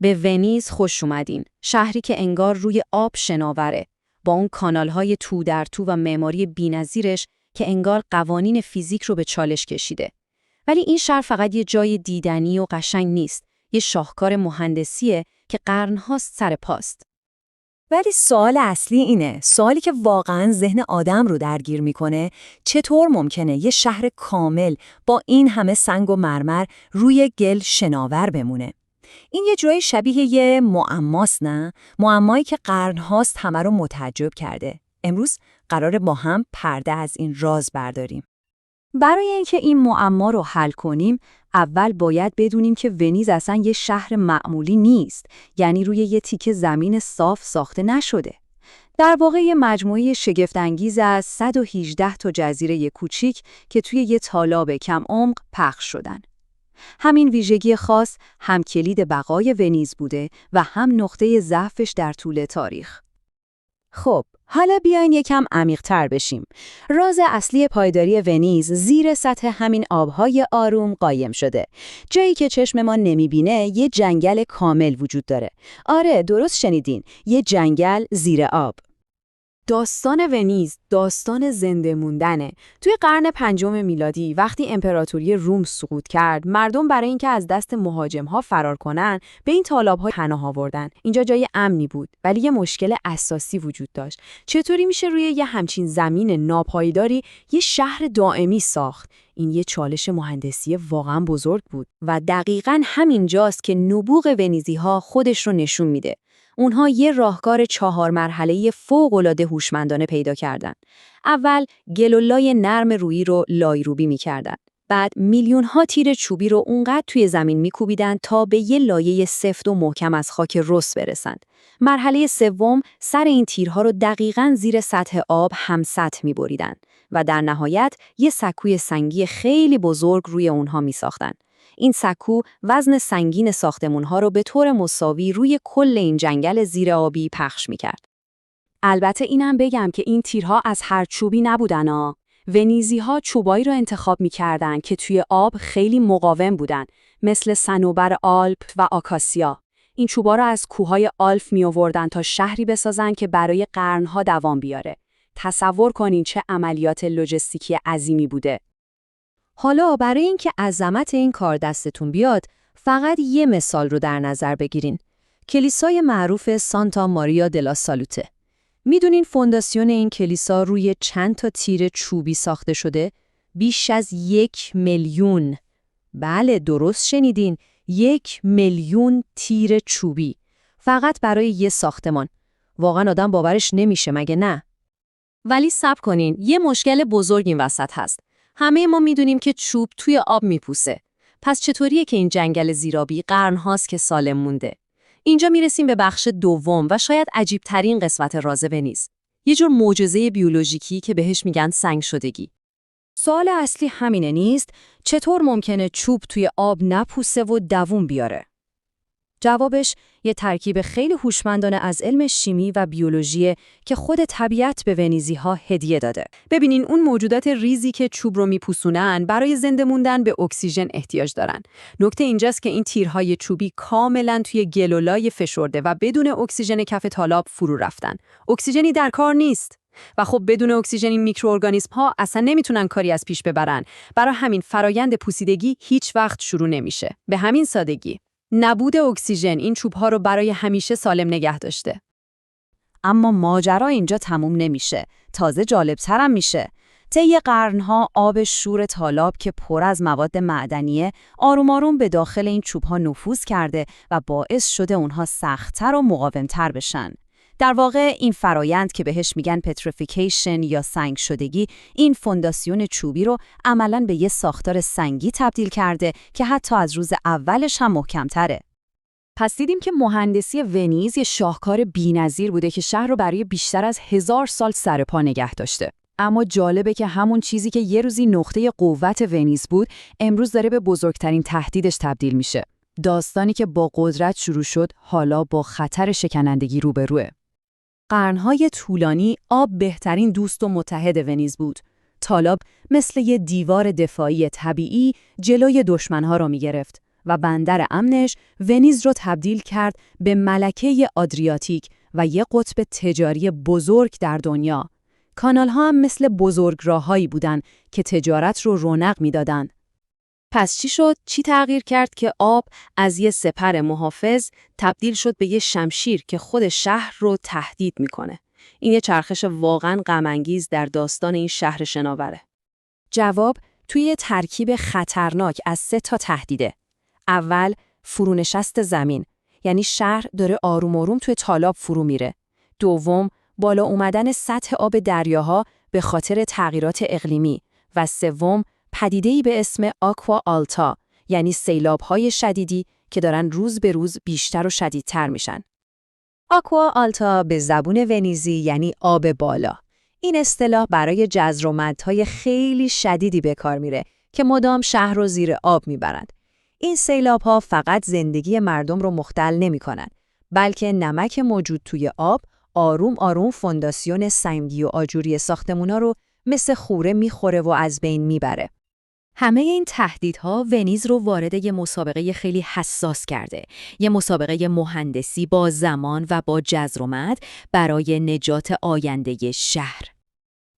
به ونیز خوش اومدین، شهری که انگار روی آب شناوره، با اون کانال‌های تو در تو و معماری بی‌نظیرش که انگار قوانین فیزیک رو به چالش کشیده. ولی این شهر فقط یه جای دیدنی و قشنگ نیست، یه شاهکار مهندسیه که قرن‌هاست سر پاست. ولی سوال اصلی اینه، سوالی که واقعاً ذهن آدم رو درگیر میکنه، چطور ممکنه یه شهر کامل با این همه سنگ و مرمر روی گل شناور بمونه؟ این یه جای شبیه یه معماست، نه؟ معمایی که قرن‌هاست همه رو متعجب کرده. امروز قراره با هم پرده از این راز برداریم. برای اینکه این معما رو حل کنیم، اول باید بدونیم که ونیز اصلا یه شهر معمولی نیست، یعنی روی یه تیکه زمین صاف ساخته نشده. در واقع یه مجموعه شگفت‌انگیز از 118 تا جزیره کوچیک که توی یه تالاب کم عمق پخش شدن. همین ویژگی خاص هم کلید بقای ونیز بوده و هم نقطه ضعفش در طول تاریخ. خب، حالا بیاین یکم عمیق‌تر بشیم. راز اصلی پایداری ونیز زیر سطح همین آب‌های آروم قایم شده. جایی که چشم ما نمی‌بینه یه جنگل کامل وجود داره. آره، درست شنیدین، یه جنگل زیر آب. داستان ونیز داستان زنده موندنه. توی قرن 5 میلادی وقتی امپراتوری روم سقوط کرد، مردم برای اینکه از دست مهاجم‌ها فرار کنن، به این تالاب‌ها پناه آوردن. اینجا جای امنی بود، ولی یه مشکل اساسی وجود داشت. چطوری میشه روی یه همچین زمین ناپایداری یه شهر دائمی ساخت؟ این یه چالش مهندسی واقعا بزرگ بود و دقیقاً همین جاست که نبوغ ونیزی‌ها خودش رو نشون میده. اونها یه راهکار 4 مرحله‌ای فوق‌العاده هوشمندانه پیدا کردن. اول گلولای نرم رویی رو لایروبی می‌کردن. بعد میلیون‌ها تیر چوبی رو اونقدر توی زمین می‌کوبیدن تا به یه لایه سفت و محکم از خاک رس برسند. مرحله سوم سر این تیرها رو دقیقاً زیر سطح آب همسط می‌بریدن و در نهایت یه سکوی سنگی خیلی بزرگ روی اونها می‌ساختن. این سکو وزن سنگین ساختمون‌ها رو به طور مساوی روی کل این جنگل زیر آبی پخش می‌کرد. البته اینم بگم که این تیرها از هر چوبی نبودن. ونیزی‌ها چوبایی رو انتخاب می‌کردن که توی آب خیلی مقاوم بودن، مثل صنوبر آلپ و آکاسیا. این چوبا رو از کوههای آلپ می‌آوردن تا شهری بسازن که برای قرن‌ها دوام بیاره. تصور کنین چه عملیات لوجستیکی عظیمی بوده. حالا برای اینکه عظمت این کار دستتون بیاد، فقط یه مثال رو در نظر بگیرین. کلیسای معروف سانتا ماریا دلا سالوته. میدونین فونداسیون این کلیسا روی چند تا تیر چوبی ساخته شده؟ بیش از 1,000,000. بله، درست شنیدین، 1,000,000 تیر چوبی. فقط برای یه ساختمان. واقعا آدم باورش نمیشه، مگه نه؟ ولی صبر کنین، یه مشکل بزرگ این وسط هست. همه ما میدونیم که چوب توی آب میپوسه. پس چطوریه که این جنگل زیرآبی قرن‌هاست که سالم مونده؟ اینجا میرسیم به بخش دوم و شاید عجیب‌ترین قسمت راز ونیز. یه جور معجزه بیولوژیکی که بهش میگن سنگ شدگی. سوال اصلی همینه نیست؟ چطور ممکنه چوب توی آب نپوسه و دووم بیاره؟ جوابش یه ترکیب خیلی هوشمندانه از علم شیمی و بیولوژی که خود طبیعت به ونیزی‌ها هدیه داده. ببینین اون موجودات ریزی که چوب رو میپوسونن برای زنده موندن به اکسیژن احتیاج دارن. نکته اینجاست که این تیرهای چوبی کاملاً توی گلولای فشرده و بدون اکسیژن کف تالاب فرو رفتن. اکسیژنی در کار نیست. و خب بدون اکسیژن این میکروارگانیسم‌ها اصلا نمیتونن کاری از پیش ببرن. برای همین فرایند پوسیدگی هیچ وقت شروع نمیشه. به همین سادگی. نبود اکسیژن این چوب‌ها رو برای همیشه سالم نگه داشته. اما ماجرا اینجا تموم نمیشه. تازه جالب‌ترم میشه. طی قرن‌ها آب شور تالاب که پر از مواد معدنیه آروم آروم به داخل این چوب‌ها نفوذ کرده و باعث شده اونها سخت‌تر و مقاوم‌تر بشن. در واقع این فرایند که بهش میگن پتریفیکیشن یا سنگ شدگی، این فونداسیون چوبی رو عملاً به یه ساختار سنگی تبدیل کرده که حتی از روز اولش هم محکم‌تره. پس دیدیم که مهندسی ونیز یه شاهکار بی‌نظیر بوده که شهر رو برای بیشتر از 1000 سال سر پا نگه داشته. اما جالبه که همون چیزی که یه روزی نقطه قوت ونیز بود، امروز داره به بزرگترین تهدیدش تبدیل میشه. داستانی که با قدرت شروع شد، حالا با خطر شکنندگی روبروه. قرنهای طولانی آب بهترین دوست و متحد ونیز بود. تالاب مثل یه دیوار دفاعی طبیعی جلوی دشمنها را می‌گرفت. و بندر امنش ونیز رو تبدیل کرد به ملکه آدریاتیک و یه قطب تجاری بزرگ در دنیا. کانال‌ها هم مثل بزرگراه‌هایی بودن که تجارت رو رونق می‌دادن. پس چی شد؟ چی تغییر کرد که آب از یه سپر محافظ تبدیل شد به یه شمشیر که خود شهر رو تهدید میکنه؟ این یه چرخش واقعاً غم‌انگیز در داستان این شهر شناوره. جواب توی یه ترکیب خطرناک از 3 تهدیده. اول، فرونشست زمین، یعنی شهر داره آروم آروم توی تالاب فرو میره. دوم، بالا اومدن سطح آب دریاها به خاطر تغییرات اقلیمی. و سوم، پدیده‌ای به اسم آکوا آلتا، یعنی سیلاب‌های شدیدی که دارن روز به روز بیشتر و شدیدتر میشن. آکوا آلتا به زبون ونیزی یعنی آب بالا. این اصطلاح برای جزر و مدهای خیلی شدیدی به کار میره که مدام شهر رو زیر آب میبرند. این سیلاب‌ها فقط زندگی مردم رو مختل نمی‌کنن، بلکه نمک موجود توی آب آروم آروم فونداسیون سنگی و آجوری ساختمونا رو مثل خوره میخوره و از بین میبره. همه این تهدیدها ونیز رو وارد یه مسابقه خیلی حساس کرده. یه مسابقه مهندسی با زمان و با جذر و مد برای نجات آینده شهر.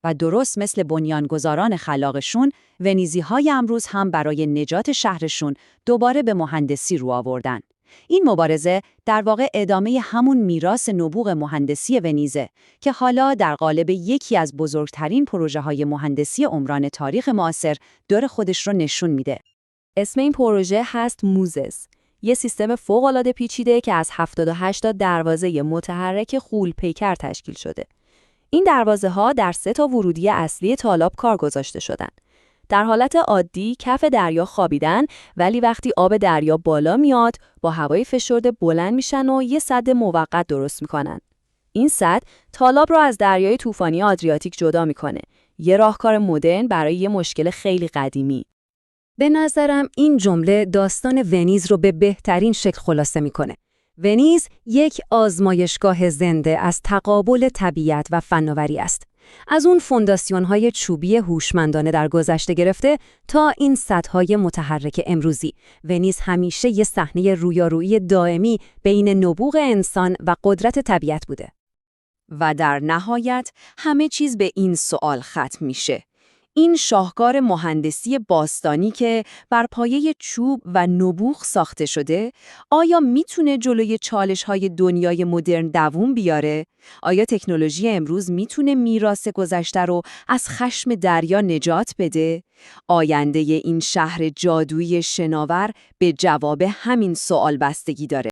و درست مثل بنیانگذاران خلاقشون، ونیزی‌های امروز هم برای نجات شهرشون دوباره به مهندسی رو آوردن. این مبارزه در واقع ادامه همون میراث نبوغ مهندسی ونیزه که حالا در قالب یکی از بزرگترین پروژه‌های مهندسی عمران تاریخ معاصر دور خودش رو نشون میده. اسم این پروژه هست موزس، یه سیستم فوق‌العاده پیچیده که از 78 تا دروازه متحرک غول‌پیکر تشکیل شده. این دروازه‌ها در 3 ورودی اصلی تالاب کار گذاشته شدن. در حالت عادی کف دریا خوابیدن، ولی وقتی آب دریا بالا میاد با هوای فشرده بلند میشن و یه سد موقت درست میکنن. این سد تالاب رو از دریای طوفانی آدریاتیک جدا میکنه. یه راهکار مدرن برای یه مشکل خیلی قدیمی. به نظرم این جمله داستان ونیز رو به بهترین شکل خلاصه میکنه. ونیز یک آزمایشگاه زنده از تقابل طبیعت و فناوری است. از اون فونداسیون‌های چوبی هوشمندانه در گذشته گرفته تا این سدهای متحرک امروزی، ونیز همیشه یه صحنه رویارویی دائمی بین نبوغ انسان و قدرت طبیعت بوده. و در نهایت همه چیز به این سوال ختم میشه. این شاهکار مهندسی باستانی که بر پایه چوب و نبوغ ساخته شده، آیا میتونه جلوی چالش‌های دنیای مدرن دووم بیاره؟ آیا تکنولوژی امروز میتونه میراث گذشته رو از خشم دریا نجات بده؟ آینده این شهر جادویی شناور به جواب همین سوال بستگی داره.